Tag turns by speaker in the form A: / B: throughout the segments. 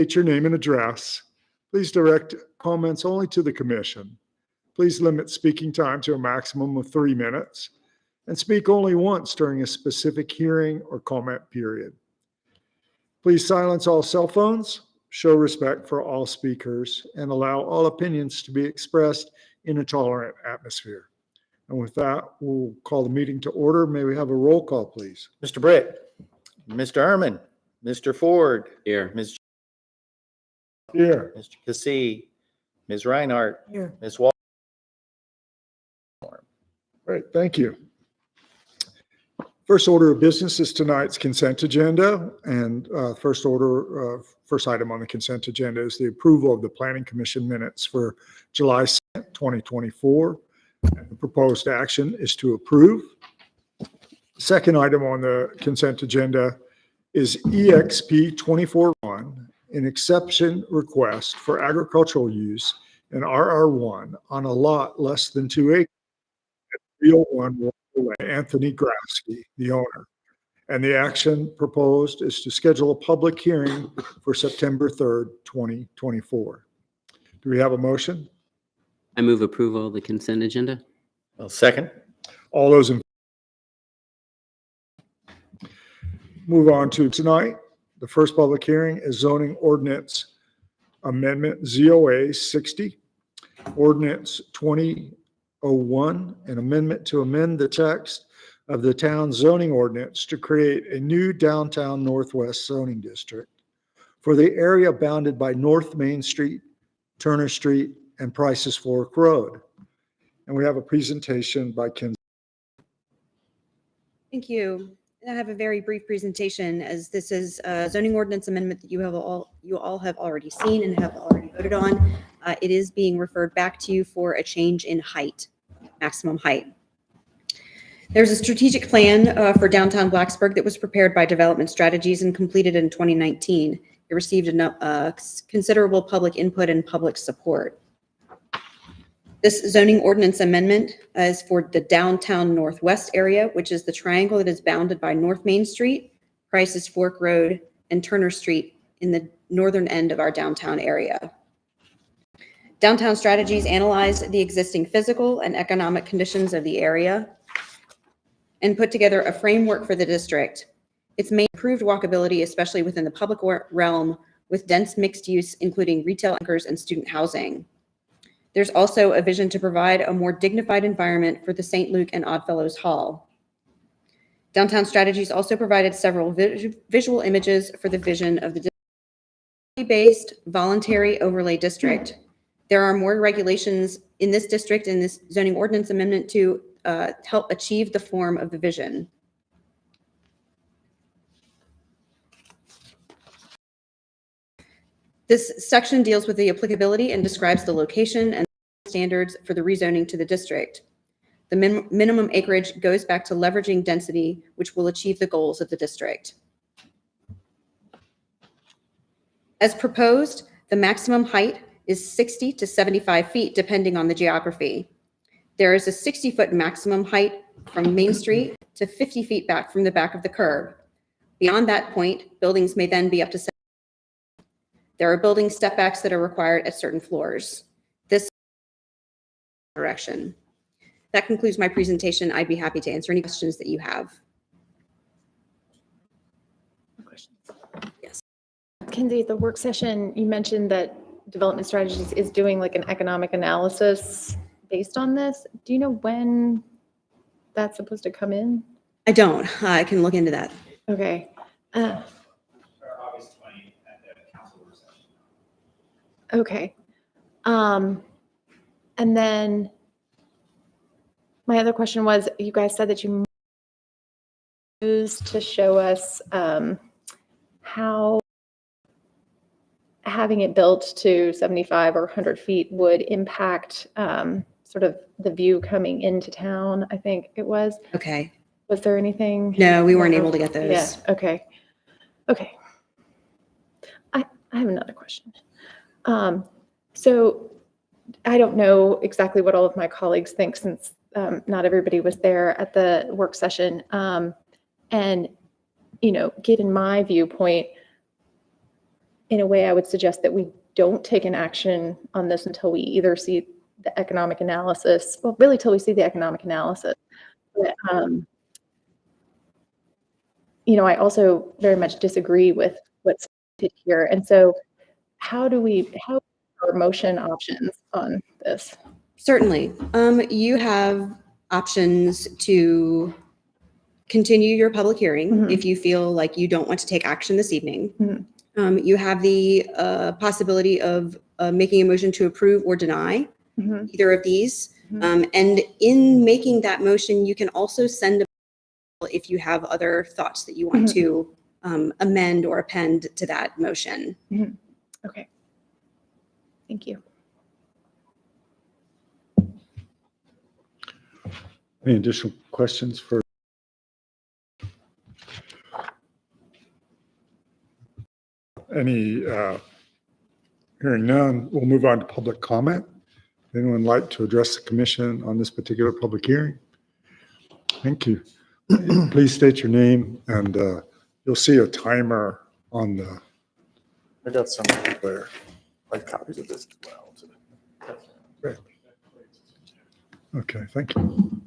A: State your name and address. Please direct comments only to the commission. Please limit speaking time to a maximum of 3 minutes and speak only once during a specific hearing or comment period. Please silence all cell phones, show respect for all speakers, and allow all opinions to be expressed in a tolerant atmosphere. And with that, we'll call the meeting to order. May we have a roll call, please?
B: Mr. Britt, Mr. Ehrman, Mr. Ford,
C: Here.
B: Ms.
A: Here.
B: Mr. Cassee, Ms. Reinhardt,
A: Here.
B: Ms. Wall.
A: Great, thank you. First order of business is tonight's consent agenda, and first item on the consent agenda is the approval of the Planning Commission minutes for July 2nd, 2024. And the proposed action is to approve. The second item on the consent agenda is EXP 24-1, an exception request for agricultural use in RR1 on a lot less than 2 acres. Real one, Anthony Grafsky, the owner. And the action proposed is to schedule a public hearing for September 3rd, 2024. Do we have a motion?
C: I move approval of the consent agenda.
B: Well, second.
A: All those in move on to tonight. The first public hearing is zoning ordinance amendment ZOA 60, ordinance 2001, an amendment to amend the text of the town zoning ordinance to create a new downtown northwest zoning district for the area bounded by North Main Street, Turner Street, and Price's Fork Road. And we have a presentation by Ken.
D: Thank you. I have a very brief presentation, as this is a zoning ordinance amendment that you all have already seen and have already voted on. It is being referred back to you for a change in height, maximum height. There's a strategic plan for downtown Blacksburg that was prepared by Development Strategies and completed in 2019. It received considerable public input and public support. This zoning ordinance amendment is for the downtown northwest area, which is the triangle that is bounded by North Main Street, Price's Fork Road, and Turner Street in the northern end of our downtown area. Downtown Strategies analyzed the existing physical and economic conditions of the area and put together a framework for the district. It's made improved walkability, especially within the public realm, with dense mixed use, including retail anchors and student housing. There's also a vision to provide a more dignified environment for the St. Luke and Oddfellows Hall. Downtown Strategies also provided several visual images for the vision of the based voluntary overlay district. There are more regulations in this district in this zoning ordinance amendment to help achieve the form of the vision. This section deals with the applicability and describes the location and standards for the rezoning to the district. The minimum acreage goes back to leveraging density, which will achieve the goals of the district. As proposed, the maximum height is 60 to 75 feet, depending on the geography. There is a 60-foot maximum height from Main Street to 50 feet back from the back of the curb. Beyond that point, buildings may then be up to 70. There are building stepbacks that are required at certain floors. This direction. That concludes my presentation. I'd be happy to answer any questions that you have.
E: Questions?
D: Yes.
E: Kenzie, at the work session, you mentioned that Development Strategies is doing like an economic analysis based on this. Do you know when that's supposed to come in?
D: I don't. I can look into that.
E: Okay.
F: August 20th at the council work session.
E: Okay. And then my other question was, you guys said that you used to show us how having it built to 75 or 100 feet would impact sort of the view coming into town, I think it was.
D: Okay.
E: Was there anything?
D: No, we weren't able to get those.
E: Yeah, okay. Okay. I have another question. So I don't know exactly what all of my colleagues think, since not everybody was there at the work session. And, you know, given my viewpoint, in a way, I would suggest that we don't take an action on this until we either see the economic analysis, well, really till we see the economic analysis. But, I also very much disagree with what's stated here. And so how are motion options on this?
D: Certainly. You have options to continue your public hearing
E: Mhm.
D: if you feel like you don't want to take action this evening.
E: Mhm.
D: You have the possibility of making a motion to approve or deny
E: Mhm.
D: either of these.
E: Mhm.
D: And in making that motion, you can also send a if you have other thoughts that you want
E: Mhm.
D: to amend or append to that motion.
E: Okay. Thank you.
A: Any additional questions for? Any, hearing none, we'll move on to public comment. Anyone like to address the commission on this particular public hearing? Thank you. Please state your name and you'll see a timer on the
G: I got some
A: there.
G: like copies of this as well.
A: Okay, thank you.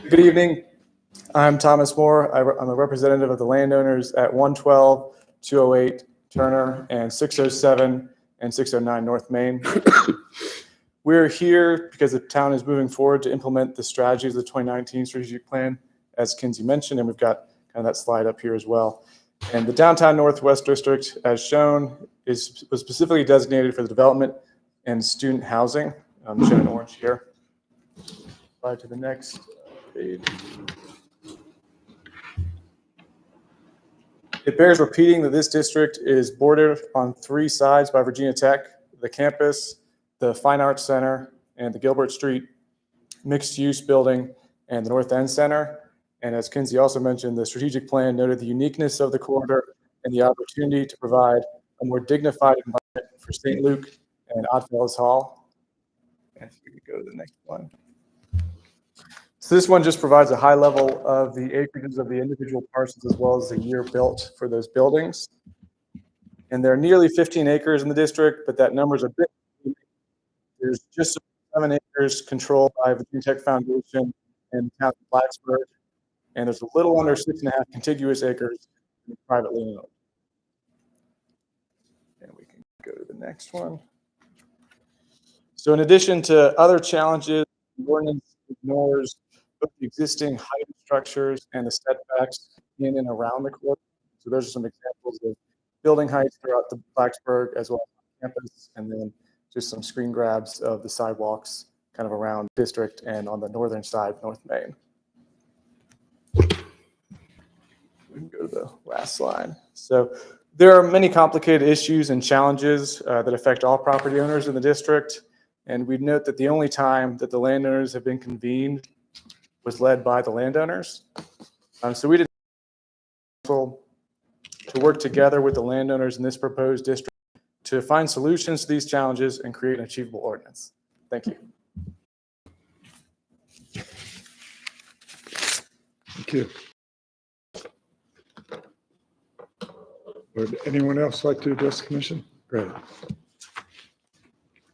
G: Good evening. I'm Thomas Moore. I'm a representative of the landowners at 112, 208 Turner, and 607 and 609 North Main. We're here because the town is moving forward to implement the strategies of the 2019 strategic plan, as Kinsey mentioned, and we've got kind of that slide up here as well. And the downtown Northwest District, as shown, was specifically designated for the development and student housing, shown in orange here. Slide to the next page. It bears repeating that this district is bordered on three sides by Virginia Tech, the campus, the Fine Arts Center, and the Gilbert Street mixed-use building, and the North End Center. And as Kinsey also mentioned, the strategic plan noted the uniqueness of the corridor and the opportunity to provide a more dignified environment for St. Luke and Oddfellows Hall. And if we could go to the next one. So this one just provides a high level of the acreages of the individual parcels as well as the year built for those buildings. And there are nearly 15 acres in the district, but that number is a bit. There's just 7 acres controlled by Virginia Tech Foundation and the town of Blacksburg, and there's a little under 6.5 contiguous acres privately owned. And we can go to the next one. So in addition to other challenges, the ordinance ignores both the existing height structures and the setbacks in and around the corridor. So those are some examples of building heights throughout the Blacksburg as well as campus, and then just some screen grabs of the sidewalks kind of around district and on the northern side, North Main. We can go to the last slide. So there are many complicated issues and challenges that affect all property owners in the district. And we'd note that the only time that the landowners have been convened was led by the landowners. So we did to work together with the landowners in this proposed district to find solutions to these challenges and create an achievable ordinance. Thank you.
A: Thank you. Would anyone else like to address the commission? Great.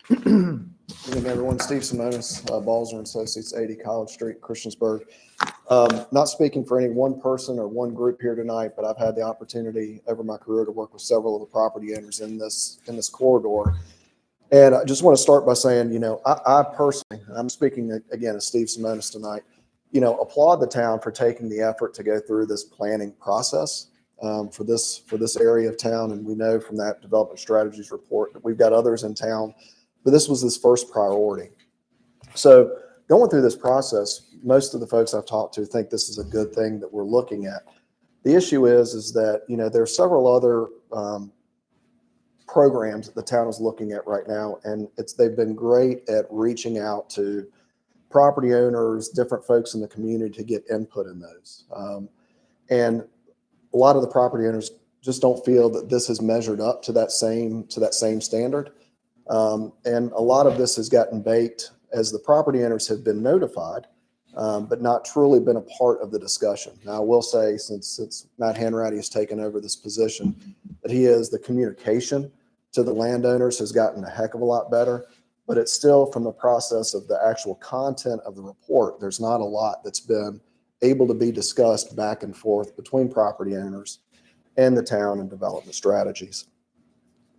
H: Good evening, everyone. Steve Simonis, Balzer & Associates, 80 College Street, Christiansburg. Not speaking for any one person or one group here tonight, but I've had the opportunity over my career to work with several of the property owners in this corridor. And I just want to start by saying, I personally, I'm speaking again as Steve Simonis tonight, applaud the town for taking the effort to go through this planning process for this area of town. And we know from that development strategies report that we've got others in town, but this was his first priority. So going through this process, most of the folks I've talked to think this is a good thing that we're looking at. The issue is that, there are several other programs that the town is looking at right now, and they've been great at reaching out to property owners, different folks in the community to get input in those. And a lot of the property owners just don't feel that this has measured up to that same standard. And a lot of this has gotten baked as the property owners have been notified, but not truly been a part of the discussion. Now, I will say, since Matt Hanratty has taken over this position, that the communication to the landowners has gotten a heck of a lot better, but it's still, from the process of the actual content of the report, there's not a lot that's been able to be discussed back and forth between property owners and the town and development strategies.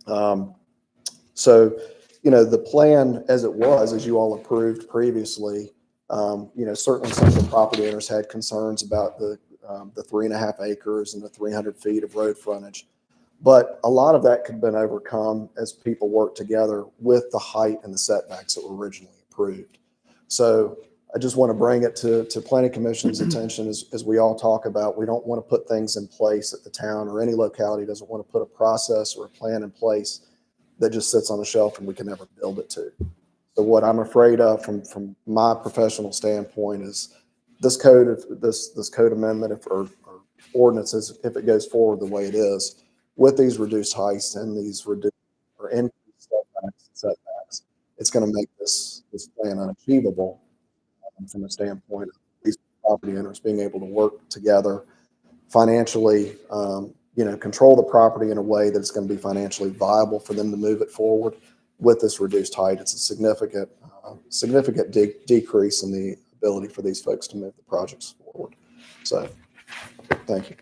H: So, the plan as it was, as you all approved previously, certainly some of the property owners had concerns about the 3.5 acres and the 300 feet of road frontage. But a lot of that could have been overcome as people worked together with the height and the setbacks that were originally approved. So I just want to bring it to Planning Commission's attention as we all talk about, we don't want to put things in place at the town, or any locality doesn't want to put a process or a plan in place that just sits on the shelf and we can never build it to. So what I'm afraid of from my professional standpoint is this code amendment or ordinances, if it goes forward the way it is, with these reduced heights and these reduced or increased setbacks, it's going to make this plan unachievable from a standpoint of these property owners being able to work together financially, control the property in a way that it's going to be financially viable for them to move it forward. With this reduced height, it's a significant decrease in the ability for these folks to move the projects forward. So, thank you.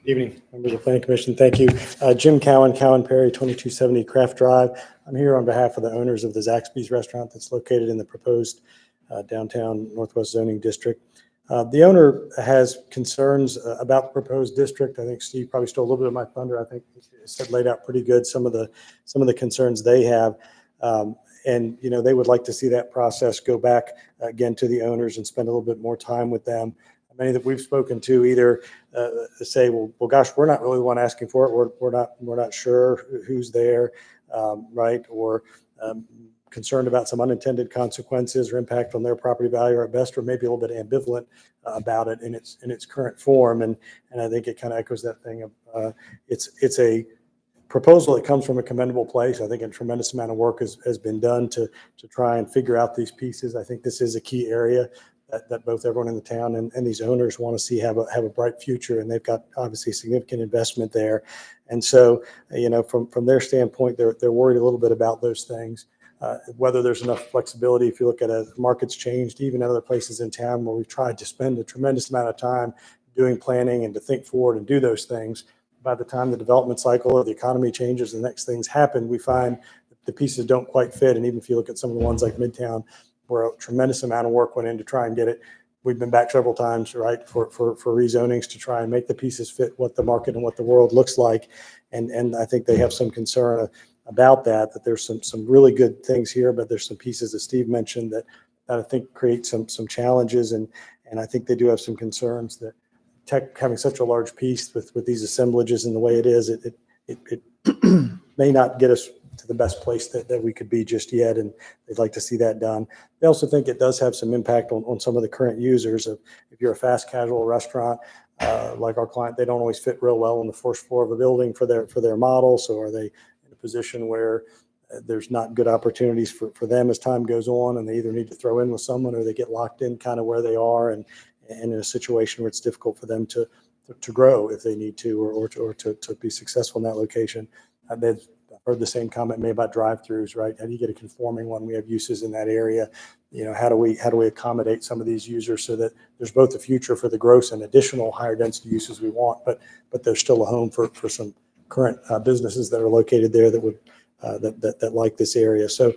I: Evening, members of the Planning Commission. Thank you. Jim Cowan, Perry, 2270 Craft Drive. I'm here on behalf of the owners of the Zaxby's restaurant that's located in the proposed downtown Northwest zoning district. The owner has concerns about the proposed district. I think Steve probably stole a little bit of my thunder. I think it's laid out pretty good some of the concerns they have. And they would like to see that process go back again to the owners and spend a little bit more time with them. Many that we've spoken to either say, well, gosh, we're not really the one asking for it. We're not sure who's there, right? Or concerned about some unintended consequences or impact on their property value, or at best, or maybe a little bit ambivalent about it in its current form. And I think it kind of echoes that thing of it's a proposal that comes from a commendable place. I think a tremendous amount of work has been done to try and figure out these pieces. I think this is a key area that both everyone in the town and these owners want to see have a bright future, and they've got obviously significant investment there. And so, from their standpoint, they're worried a little bit about those things. Whether there's enough flexibility, if you look at it, markets changed, even other places in town where we've tried to spend a tremendous amount of time doing planning and to think forward and do those things. By the time the development cycle or the economy changes, the next things happen, we find that the pieces don't quite fit. And even if you look at some of the ones like Midtown, where a tremendous amount of work went in to try and get it. We've been back several times, right, for rezonings to try and make the pieces fit what the market and what the world looks like. And I think they have some concern about that there's some really good things here, but there's some pieces that Steve mentioned that I think create some challenges. And I think they do have some concerns that tech having such a large piece with these assemblages and the way it is, it may not get us to the best place that we could be just yet, and they'd like to see that done. They also think it does have some impact on some of the current users. If you're a fast casual restaurant, like our client, they don't always fit real well on the first floor of a building for their model. So are they in a position where there's not good opportunities for them as time goes on, and they either need to throw in with someone or they get locked in kind of where they are and in a situation where it's difficult for them to grow if they need to or to be successful in that location. They've heard the same comment made about drive-throughs, right? How do you get a conforming one? We have uses in that area. How do we accommodate some of these users so that there's both a future for the gross and additional higher density uses we want, but there's still a home for some current businesses that are located there that would that like this area. So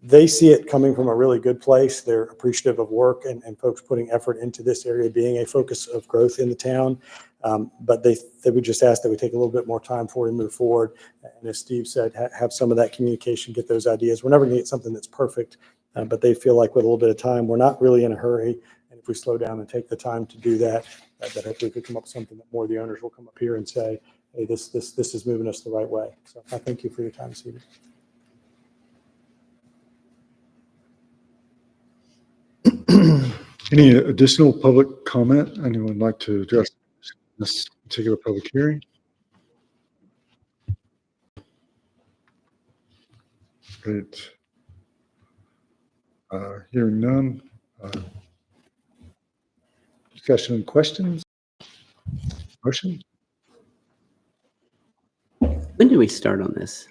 I: they see it coming from a really good place. They're appreciative of work and folks putting effort into this area being a focus of growth in the town. But they would just ask that we take a little bit more time before we move forward. And as Steve said, have some of that communication, get those ideas. We're never going to get something that's perfect, but they feel like with a little bit of time, we're not really in a hurry. And if we slow down and take the time to do that, that hopefully we could come up with something that more of the owners will come up here and say, hey, this is moving us the right way. So I thank you for your time this evening.
A: Any additional public comment? Anyone like to address this particular public hearing? Great. Hearing none. Discussion and questions? Motion?
C: When did we start on this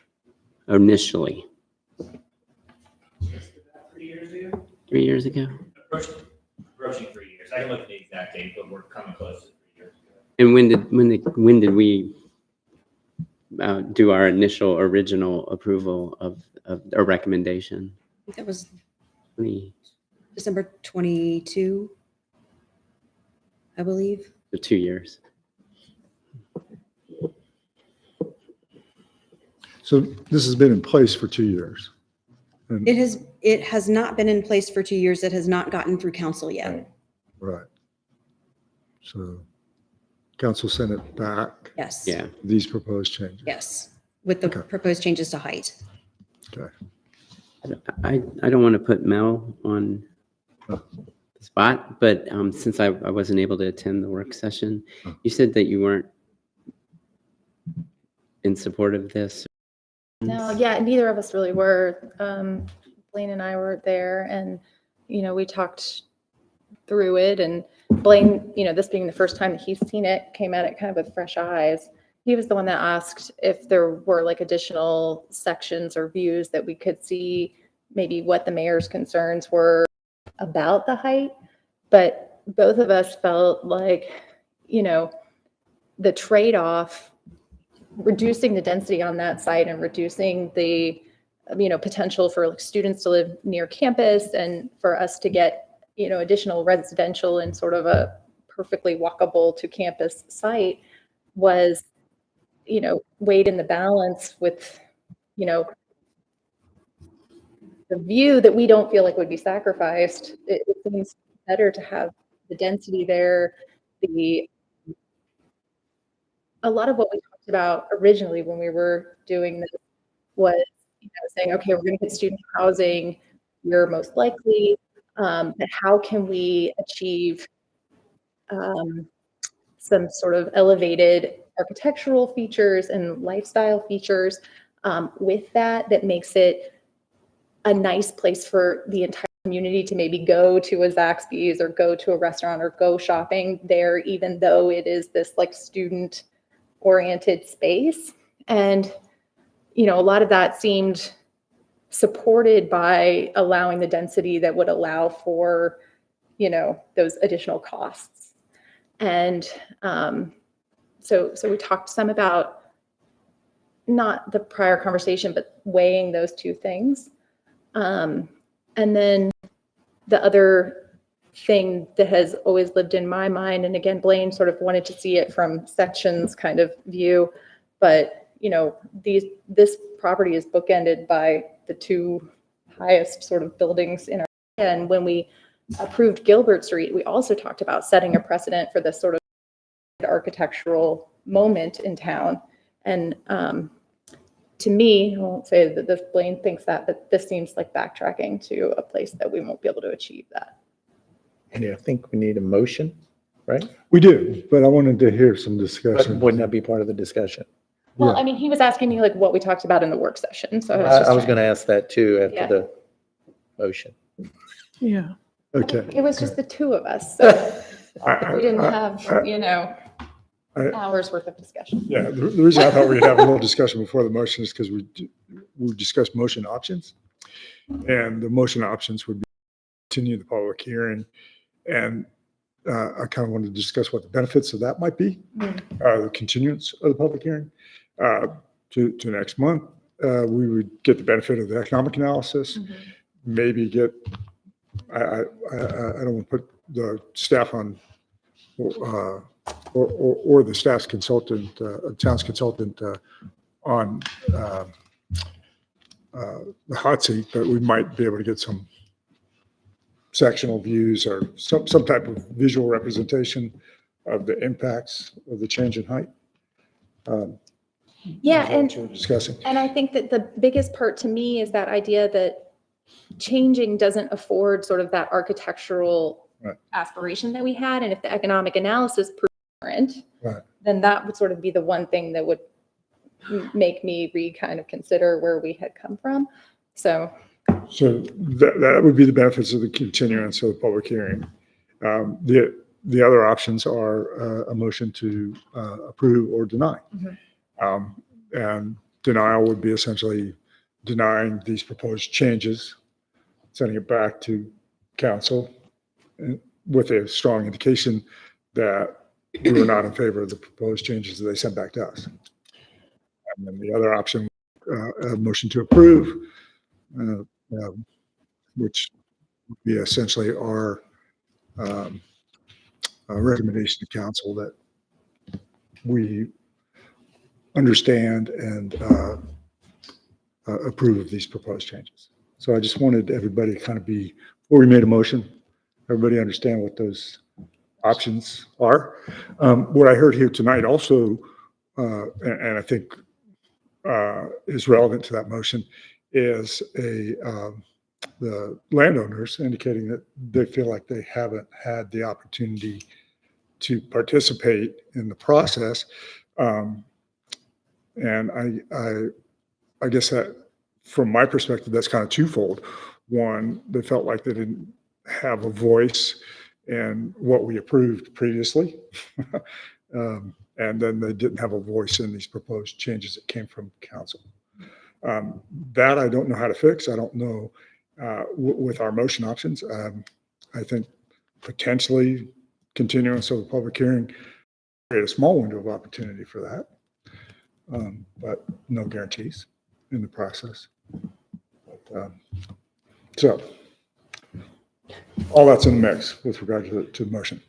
C: initially?
F: 3 years ago?
C: 3 years ago?
F: Approaching 3 years. I can look at the exact date, but we're coming close to 3 years ago.
C: And when did we do our initial original approval of a recommendation?
D: I think that was
C: 20,
D: December 22, I believe.
C: 2 years.
A: So this has been in place for 2 years. And-
D: It has not been in place for 2 years. It has not gotten through council yet.
A: Right. So council sent it back,
D: Yes.
C: Yeah.
A: these proposed changes.
D: Yes, with the
A: Okay.
D: proposed changes to height.
A: Okay.
C: I don't want to put Mel on
A: Oh.
C: the spot, but since I wasn't able to attend the work session,
A: Oh.
C: you said that you weren't in support of this.
E: No, yeah, neither of us really were. Blaine and I were there and, we talked through it, and Blaine, this being the first time that he's seen it, came at it kind of with fresh eyes. He was the one that asked if there were like additional sections or views that we could see, maybe what the mayor's concerns were about the height. But both of us felt like, the trade-off, reducing the density on that site and reducing the, potential for like students to live near campus and for us to get, additional residential and sort of a perfectly walkable to campus site was, weighed in the balance with, the view that we don't feel like would be sacrificed. It seems better to have the density there. A lot of what we talked about originally when we were doing this was, saying, okay, we're going to get student housing, you're most likely, but how can we achieve some sort of elevated architectural features and lifestyle features with that makes it a nice place for the entire community to maybe go to a Zaxby's or go to a restaurant or go shopping there, even though it is this like student oriented space. And, a lot of that seemed supported by allowing the density that would allow for, those additional costs. And so we talked some about not the prior conversation, but weighing those two things. And then the other thing that has always lived in my mind, and again, Blaine sort of wanted to see it from sections kind of view, but this property is bookended by the two highest sort of buildings in our area. And when we approved Gilbert Street, we also talked about setting a precedent for this sort of architectural moment in town. And to me, I won't say that this Blaine thinks that, but this seems like backtracking to a place that we won't be able to achieve that.
B: And I think we need a motion, right?
A: We do, but I wanted to hear some
B: But
A: discussion.
B: wouldn't that be part of the discussion?
E: Well,
A: Yeah.
E: I mean, he was asking me like what we talked about in the work session. So
B: I was going to ask that too
E: Yeah.
B: after the motion.
J: Yeah.
A: Okay.
E: it was just the two of us. So we didn't
A: I-
E: have,
A: I-
E: hours worth of discussion.
A: Yeah, the reason I thought we'd have a little discussion before the motion is because we discussed motion options. And the motion options would be continue the public hearing. And I kind of wanted to discuss what the benefits of that might be, the continuance of the public hearing to next month. We would get the benefit of the economic analysis, maybe get, I don't want to put the staff on, or the staff's consultant, town's consultant on the hot seat, but we might be able to get some sectional views or some type of visual representation of the impacts of the change in height.
E: Yeah,
A: is that what
E: and
A: you were discussing.
E: I think that the biggest part to me is that idea that changing doesn't afford sort of that architectural
A: Right.
E: aspiration that we had. And if the economic analysis proves different,
A: Right.
E: then that would sort of be the one thing that would make me kind of consider where we had come from. So
A: That would be the benefits of the continuance of the public hearing. The other options are a motion to approve or deny. And denial would be essentially denying these proposed changes, sending it back to council with a strong indication that we were not in favor of the proposed changes that they sent back to us. And then the other option, a motion to approve, which would be essentially our recommendation to council that we understand and approve of these proposed changes. So I just wanted everybody to kind of be, before we made a motion, everybody understand what those options are. What I heard here tonight also, and I think is relevant to that motion, is the landowners indicating that they feel like they haven't had the opportunity to participate in the process. And I guess that from my perspective, that's kind of twofold. One, they felt like they didn't have a voice in what we approved previously. And then they didn't have a voice in these proposed changes that came from council. That I don't know how to fix. I don't know with our motion options. I think potentially continuance of the public hearing create a small window of opportunity for that. But no guarantees in the process. So all that's in the mix with regard to the motion.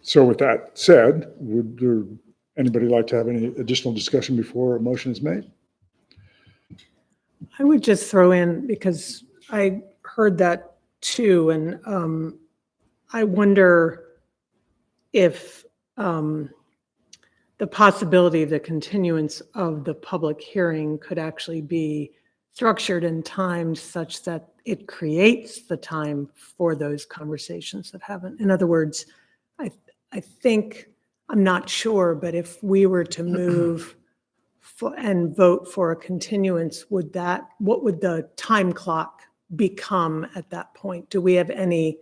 A: So with that said, would there anybody like to have any additional discussion before a motion is made?
J: I would just throw in, because I heard that too, and I wonder if the possibility of the continuance of the public hearing could actually be structured and timed such that it creates the time for those conversations that haven't. In other words, I think, I'm not sure, but if we were to move and vote for a continuance, what would the time clock become at that point? Do we have any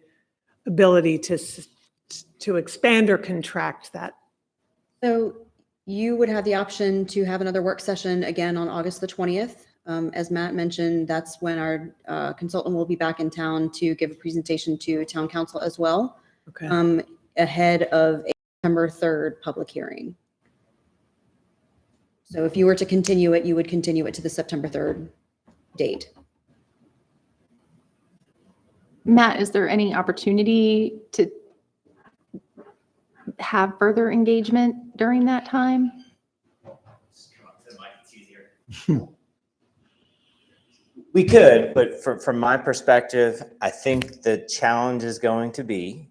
J: ability to expand or contract that?
D: So you would have the option to have another work session again on August the 20th. As Matt mentioned, that's when our consultant will be back in town to give a presentation to town council as well,
J: Okay.
D: ahead of a September 3rd public hearing. So if you were to continue it, you would continue it to the September 3rd date.
E: Matt, is there any opportunity to have further engagement during that time?
F: Come up to the mic, it's easier. We could, but from my perspective, I think the challenge is going to be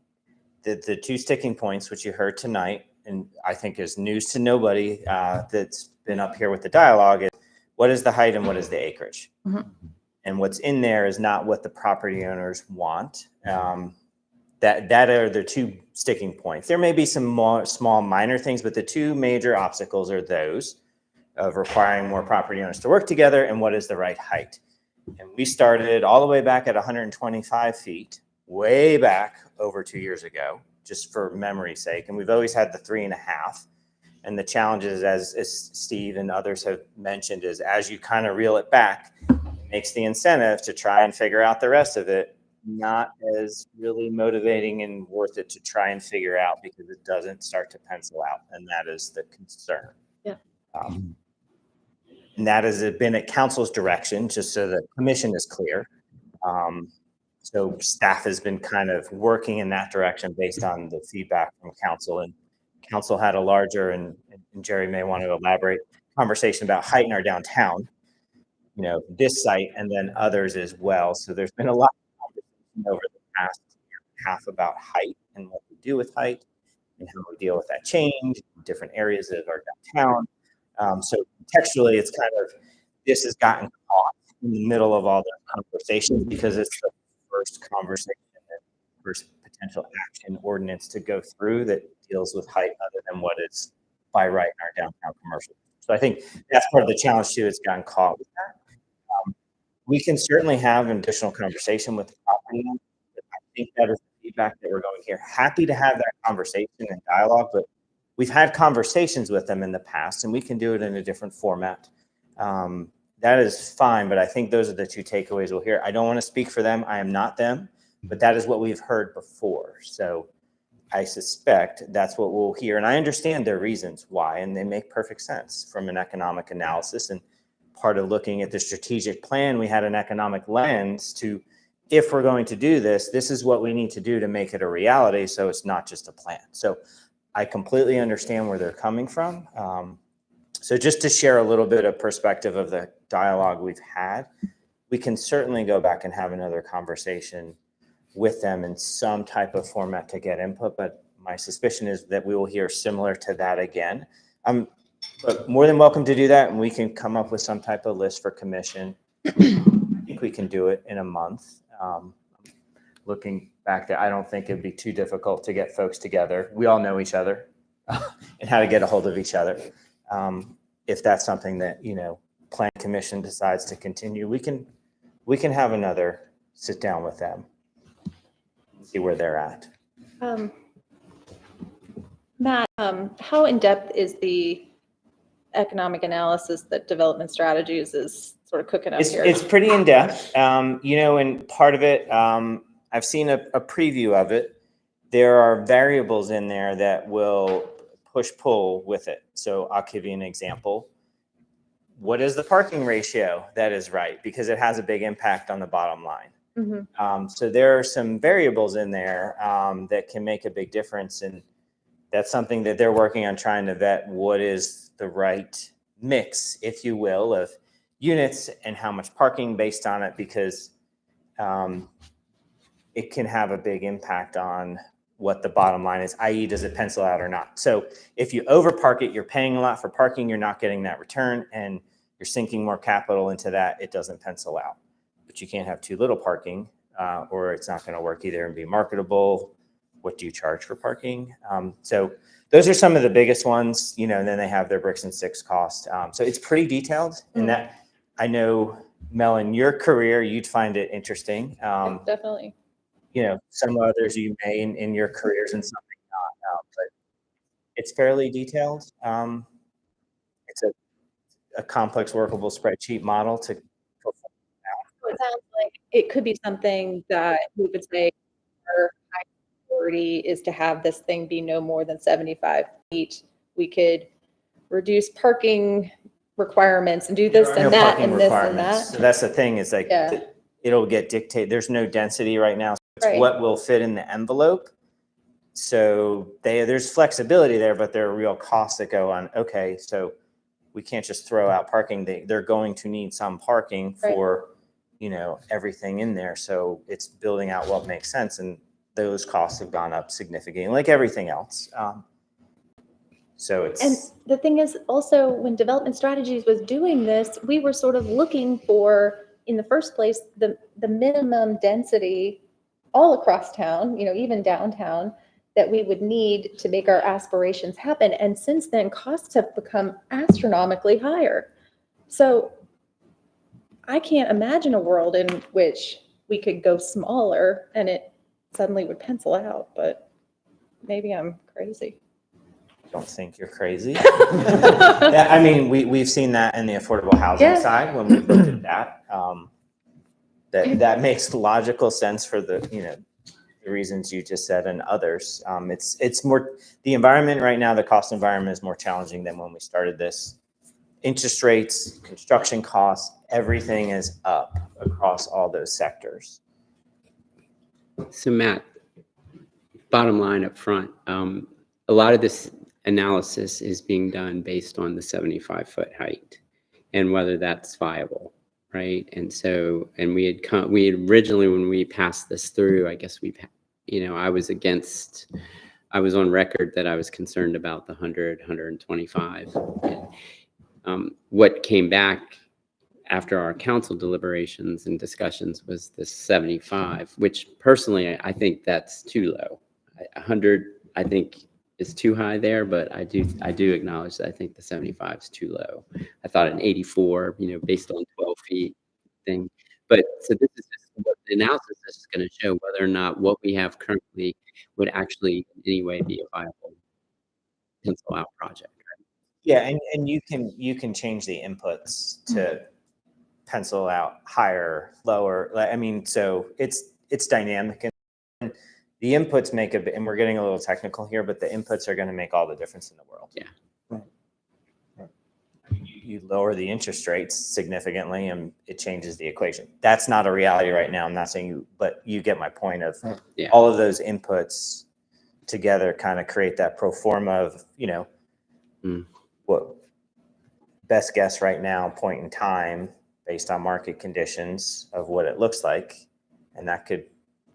F: that the two sticking points, which you heard tonight, and I think is news to nobody that's been up here with the dialogue, is what is the height and what is the acreage?
E: Mhm.
F: And what's in there is not what the property owners want. That are the two sticking points. There may be some more small minor things, but the two major obstacles are those of requiring more property owners to work together and what is the right height. And we started all the way back at 125 feet, way back over 2 years ago, just for memory's sake. And we've always had the 3.5. And the challenges, as Steve and others have mentioned, is as you kind of reel it back, it makes the incentive to try and figure out the rest of it not as really motivating and worth it to try and figure out, because it doesn't start to pencil out. And that is the concern.
E: Yeah.
F: And that has been at council's direction, just so the commission is clear. So staff has been kind of working in that direction based on the feedback from council, and council had a larger, and Jerry may want to elaborate, conversation about height in our downtown, this site and then others as well. So there's been a lot of conversation over the past year and a half about height and what we do with height. and how we deal with that change in different areas of our downtown. So contextually, it's kind of, this has gotten caught in the middle of all the conversations because it's the first conversation and first potential action ordinance to go through that deals with height other than what is by right in our downtown commercial. So I think that's part of the challenge too. It's gotten caught with that. We can certainly have an additional conversation with the property owner. I think that is the feedback that we're going to hear. Happy to have that conversation and dialogue, but we've had conversations with them in the past and we can do it in a different format. That is fine, but I think those are the two takeaways we'll hear. I don't want to speak for them. I am not them, but that is what we've heard before. So I suspect that's what we'll hear. And I understand their reasons why, and they make perfect sense from an economic analysis. And part of looking at the strategic plan, we had an economic lens to, if we're going to do this, this is what we need to do to make it a reality. So it's not just a plan. So I completely understand where they're coming from. So just to share a little bit of perspective of the dialogue we've had, we can certainly go back and have another conversation with them in some type of format to get input. But my suspicion is that we will hear similar to that again. But more than welcome to do that. And we can come up with some type of list for commission. I think we can do it in a month. Looking back there, I don't think it'd be too difficult to get folks together. We all know each other and how to get a hold of each other. If that's something that, you know, Plan Commission decides to continue, we can have another sit down with them, see where they're at.
E: Matt, how in-depth is the economic analysis that Development Strategies is sort of cooking up here?
F: It's pretty in-depth, you know, and part of it, I've seen a preview of it. There are variables in there that will push-pull with it. So I'll give you an example. What is the parking ratio that is right? Because it has a big impact on the bottom line.
E: Mm-hmm.
F: So there are some variables in there that can make a big difference. And that's something that they're working on, trying to vet what is the right mix, if you will, of units and how much parking based on it, because it can have a big impact on what the bottom line is, i.e. does it pencil out or not? So if you overpark it, you're paying a lot for parking, you're not getting that return, and you're sinking more capital into that, it doesn't pencil out. But you can't have too little parking or it's not going to work either and be marketable. What do you charge for parking? So those are some of the biggest ones, you know, and then they have their bricks and sticks cost. So it's pretty detailed, and that, I know, Mel, in your career, you'd find it interesting.
E: Definitely.
F: You know, some others you may in your careers and something not, but it's fairly detailed. It's a complex workable spreadsheet model to perform.
E: So it sounds like it could be something that we would say our high priority is to have this thing be no more than 75 feet. We could reduce parking requirements and do this
F: No
E: and that
F: parking
E: and this and
F: requirements.
E: that.
F: So that's the thing, is like,
E: Yeah.
F: it'll get dictated. There's no density right now. So it's
E: Right.
F: what will fit in the envelope. So there's flexibility there, but there are real costs that go on. Okay, so we can't just throw out parking. They're going to need some parking for, you know, everything in there. So it's building out what makes sense. And those costs have gone up significantly, like everything else. So it's.
E: And the thing is also, when Development Strategies was doing this, we were sort of looking for, in the first place, the minimum density all across town, you know, even downtown, that we would need to make our aspirations happen. And since then, costs have become astronomically higher. So I can't imagine a world in which we could go smaller and it suddenly would pencil out, but maybe I'm crazy.
F: Don't think you're crazy. Yeah, I mean, we've seen that in the affordable housing side when we looked at that. That makes logical sense for the, you know, the reasons you just said and others. It's more, the environment right now, the cost environment is more challenging than when we started this. Interest rates, construction costs, everything is up across all those sectors.
C: So Matt, bottom line up front, a lot of this analysis is being done based on the 75-foot height and whether that's viable, right? And so, and we had originally, when we passed this through, I guess I was against I was on record that I was concerned about the 100, 125. What came back after our council deliberations and discussions was the 75, which personally, I think that's too low. 100, I think, is too high there, but I do acknowledge that I think the 75 is too low. I thought an 84, based on 12 feet thing. But so this is just what the analysis is just going to show whether or not what we have currently would actually in any way be a viable pencil out project.
F: Yeah, and you can change the inputs to pencil out higher, lower. I mean, so it's dynamic, and the inputs make a bit, and we're getting a little technical here, but the inputs are going to make all the difference in the world.
C: Yeah.
F: You lower the interest rates significantly and it changes the equation. That's not a reality right now. I'm not saying you, but you get my point of
C: Yeah.
F: all of those inputs together kind of create that pro forma of, what best guess right now, point in time, based on market conditions of what it looks like. And that could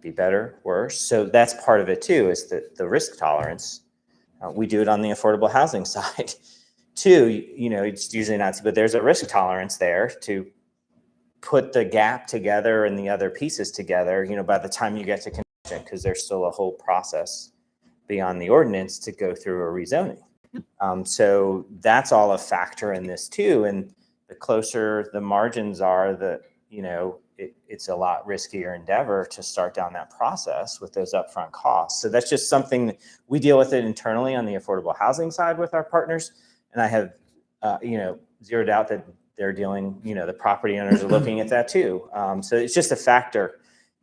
F: be better, worse. So that's part of it too, is the risk tolerance. We do it on the affordable housing side. Too, it's usually not, but there's a risk tolerance there to put the gap together and the other pieces together, by the time you get to construction, because there's still a whole process beyond the ordinance to go through a rezoning. So that's all a factor in this too. And the closer the margins are, it's a lot riskier endeavor to start down that process with those upfront costs. So that's just something that we deal with it internally on the affordable housing side with our partners. And I have, zero doubt that they're dealing, the property owners are looking at that too. So it's just a factor,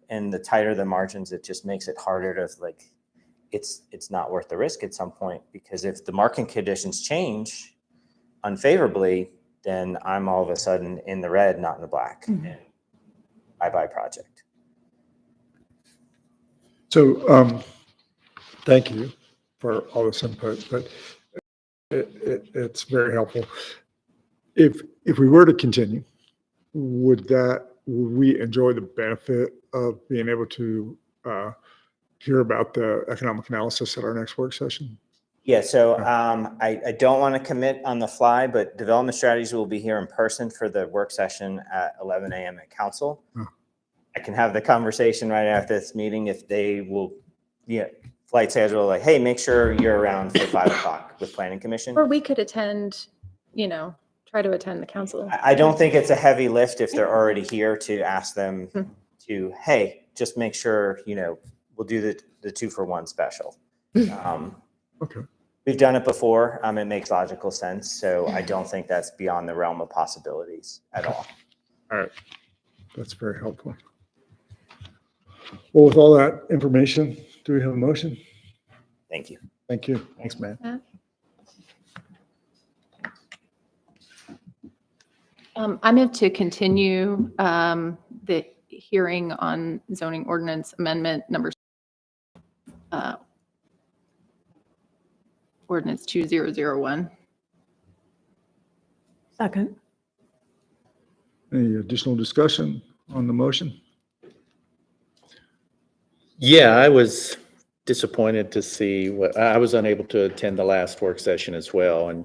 F: and the tighter the margins, it just makes it harder to it's not worth the risk at some point, because if the market conditions change unfavorably, then I'm all of a sudden in the red, not in the black. And bye-bye project.
A: So thank you for all this input, but it's very helpful. If we were to continue, would we enjoy the benefit of being able to hear about the economic analysis at our next work session?
F: Yeah, so I don't want to commit on the fly, but development strategies will be here in person for the work session at 11 a.m. at council. I can have the conversation right after this meeting if they will, flight schedule, like, hey, make sure you're around for 5 o'clock with planning commission.
E: Or we could attend, try to attend the council.
F: I don't think it's a heavy lift if they're already here to ask them to, hey, just make sure, we'll do the 2-for-1 special.
A: Okay.
F: We've done it before. It makes logical sense. So I don't think that's beyond the realm of possibilities at all.
A: All right. That's very helpful. Well, with all that information, do we have a motion?
F: Thank you.
A: Thank you. Thanks, Matt.
E: I move to continue the hearing on zoning ordinance amendment number ordinance 2001.
J: Second.
A: Any additional discussion on the motion?
B: Yeah, I was disappointed to see I was unable to attend the last work session as well. And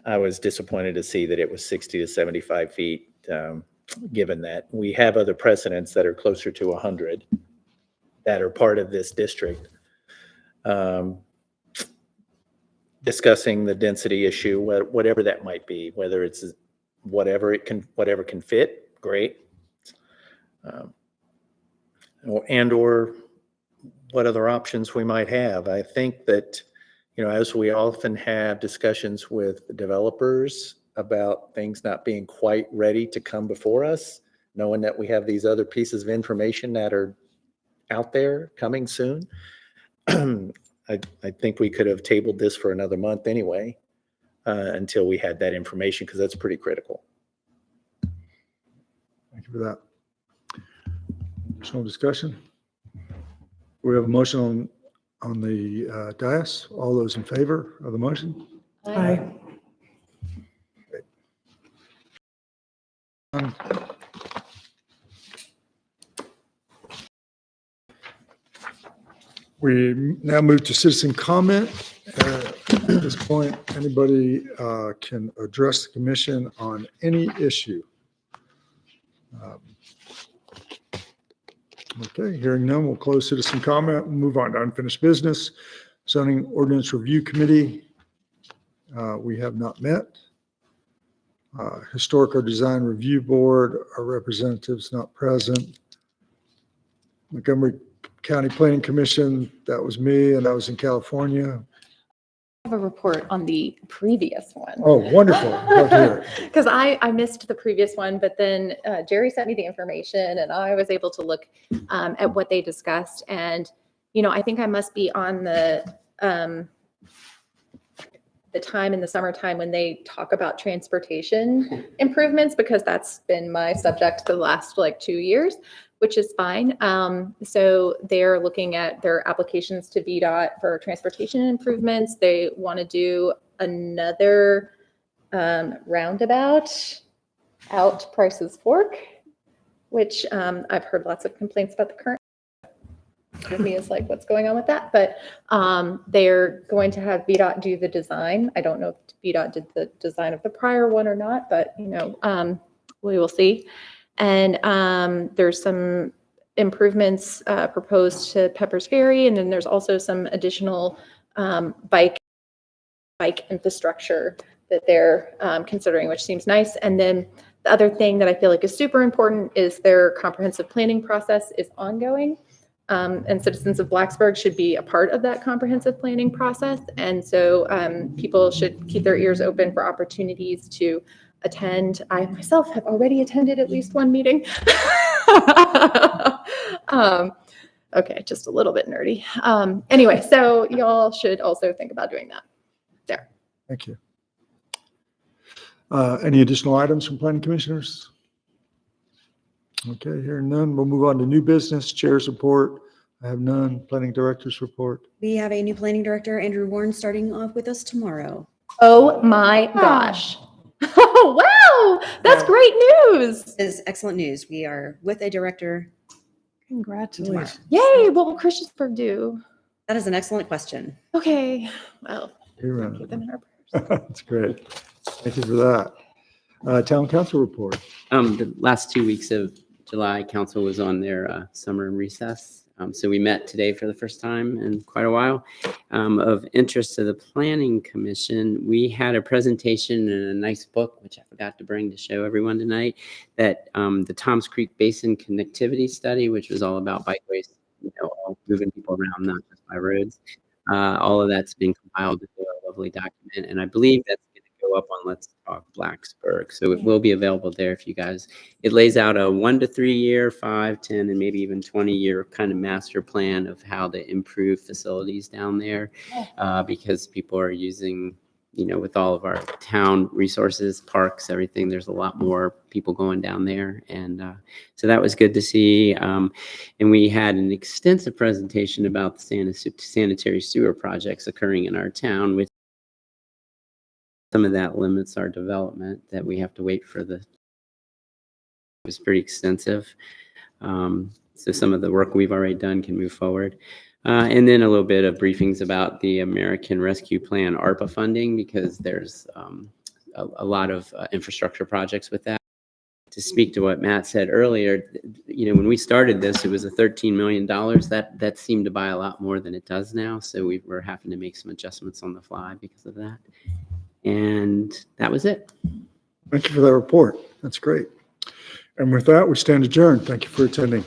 B: I was disappointed to see that it was 60 to 75 feet, given that we have other precedents that are closer to 100 that are part of this district. Discussing the density issue, whatever that might be, whether it's whatever can fit, great. Or what other options we might have. I think that, as we often have discussions with developers about things not being quite ready to come before us, knowing that we have these other pieces of information that are out there coming soon, I think we could have tabled this for another month anyway, until we had that information, because that's pretty critical.
A: Thank you for that. Additional discussion? We have a motion on the dais. All those in favor of the motion?
J: Aye.
A: We now move to citizen comment. At this point, anybody can address the commission on any issue. Okay, hearing none, we'll close citizen comment. We'll move on to unfinished business. Zoning Ordinance Review Committee, we have not met. Historic or Design Review Board, our representatives not present. Montgomery County Planning Commission, that was me, and I was in California.
E: I have a report on the previous one.
A: Oh, wonderful. Love to hear it.
E: Because I missed the previous one, but then Jerry sent me the information and I was able to look at what they discussed. And, you know, I think I must be on the time in the summertime when they talk about transportation improvements, because that's been my subject the last like 2 years, which is fine. So they're looking at their applications to VDOT for transportation improvements. They want to do another roundabout out Price's Fork, which I've heard lots of complaints about the current. With me is like, what's going on with that? But they're going to have VDOT do the design. I don't know if VDOT did the design of the prior one or not, but you know, we will see. And there's some improvements proposed to Pepper's Ferry, and then there's also some additional bike infrastructure that they're considering, which seems nice. And then the other thing that I feel like is super important is their comprehensive planning process is ongoing. And citizens of Blacksburg should be a part of that comprehensive planning process. And so people should keep their ears open for opportunities to attend. I myself have already attended at least one meeting. Okay, just a little bit nerdy. Anyway, so y'all should also think about doing that. There.
A: Thank you. Any additional items from planning commissioners? Okay, hearing none, we'll move on to new business, chair's report. I have none. Planning director's report.
D: We have a new planning director, Andrew Warren, starting off with us tomorrow.
E: Oh my gosh. Oh, wow. That's great news.
D: This is excellent news. We are with a director.
J: Congratulations.
E: Yay. What will Christiansburg do?
D: That is an excellent question.
E: Okay. Well,
A: You're
E: keep them in our prayers.
A: right. That's great. Thank you for that. Town council report.
C: The last 2 weeks of July, council was on their summer recess. So we met today for the first time in quite a while. Of interest to the Planning Commission, we had a presentation and a nice book, which I forgot to bring to show everyone tonight, that the Toms Creek Basin Connectivity Study, which was all about bikeways, you know, all moving people around, not just by roads. All of that's being compiled into a lovely document, and I believe that's going to go up on Let's Talk Blacksburg. So it will be available there if you guys. It lays out a 1 to 3 year, 5, 10, and maybe even 20-year kind of master plan of how to improve facilities down there, because people are using, you know, with all of our town resources, parks, everything, there's a lot more people going down there. And so that was good to see. And we had an extensive presentation about the sanitary sewer projects occurring in our town, which some of that limits our development, that we have to wait for it was pretty extensive. So some of the work we've already done can move forward. And then a little bit of briefings about the American Rescue Plan ARPA funding, because there's a lot of infrastructure projects with that. To speak to what Matt said earlier, you know, when we started this, it was a $13 million. That seemed to buy a lot more than it does now. So we were having to make some adjustments on the fly because of that. And that was it.
A: Thank you for that report. That's great. And with that, we stand adjourned. Thank you for attending.